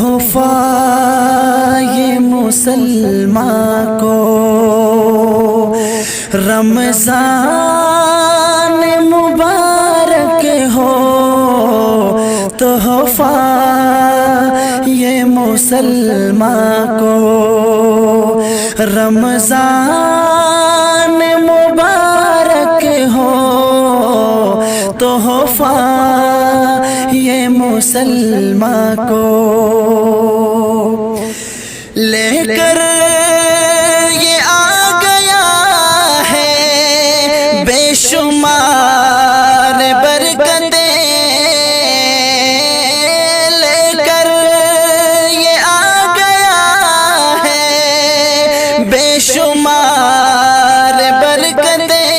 تحفہ یہ مسلمان کو رمضان مبارک ہو، تحفہ یہ مسلمان کو رمضان مبارک ہو، تحفہ یہ مسلمان کو لے کر یہ آ گیا ہے بے شمار برکتیں، لے کر یہ آ گیا ہے بے شمار برکتیں،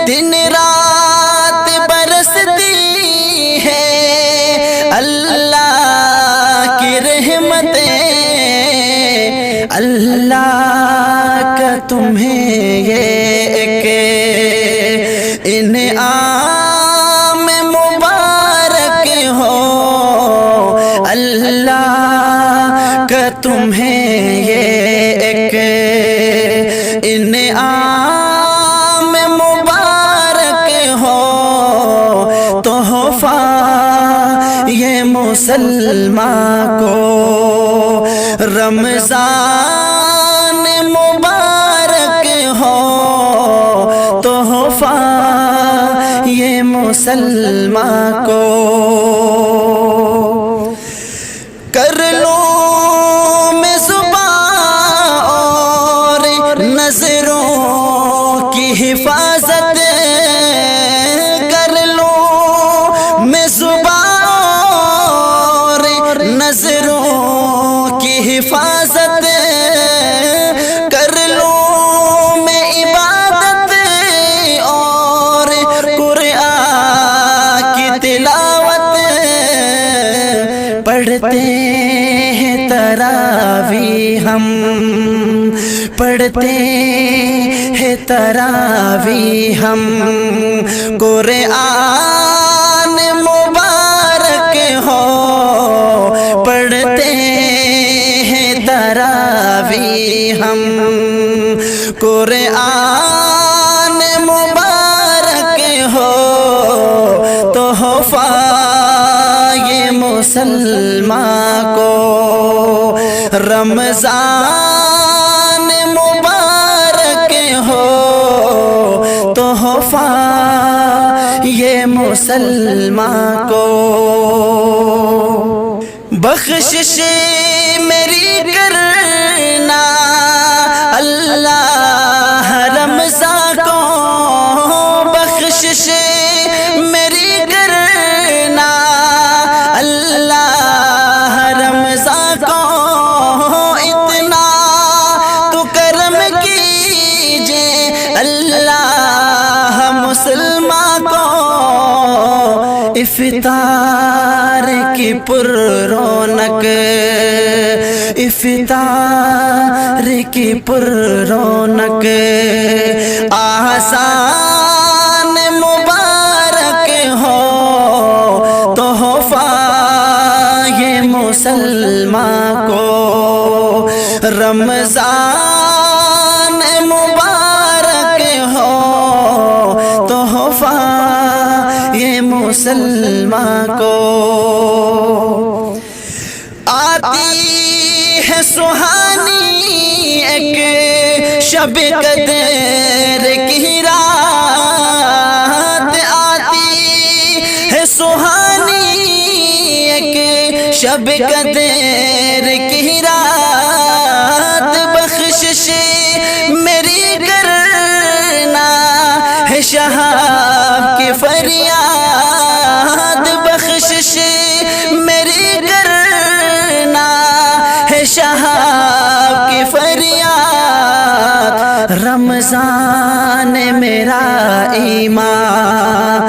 دن رات برستی ہے اللہ کی رحمتیں، اللہ کا تمہیں یہ ایک انعام مبارک ہو، اللہ کا تمہیں یہ ایک انعام مبارک ہو، تحفہ یہ مسلمان کو رمضان مبارک ہو، تحفہ یہ مسلمان کو کر لوں میں زبان اور نظروں کی حفاظت، کر لوں میں زبان اور نظروں کی حفاظت، کر لوں میں عبادت اور قرآن کی تلاوت، پڑھتے ہیں تراویح ہم، پڑھتے ہیں تراویح ہم، قرآن مبارک ہو، پڑھتے ہیں تراویح ہم، قرآن مبارک ہو، تحفہ یہ مسلمان کو رمضان مبارک ہو، تحفہ یہ مسلمان کو بخشش میری کرنا اللہ رمضان کو، بخشش میری کرنا اللہ رمضان کو، اتنا تو کرم کیجے اللہ مسلمان کو، افطار کی پر رونق، افطار کی پر رونق، آسان مبارک ہو، تحفہ یہ مسلمان کو رمضان مبارک ہو، تحفہ یہ مسلمان کو آتی ہے سہانی ایک شب قدر کی رات، آتی ہے سہانی ایک شب قدر کی رات، بخشش میری کرنا ہے شہاب کی فریاد، بخشش میری کرنا ہے شہاب کی فریاد، رمضان میرا ایمان،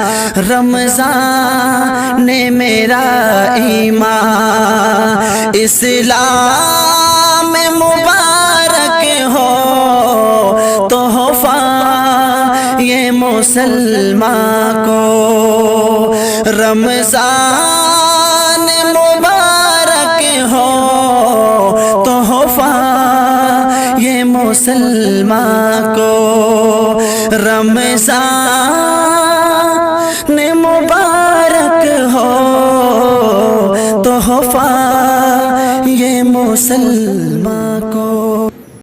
رمضان میرا ایمان، اسلام مبارک ہو، تحفہ یہ مسلمان کو رمضان مبارک مسلمان کو رمضان مبارک ہو تحفہ یہ مسلمان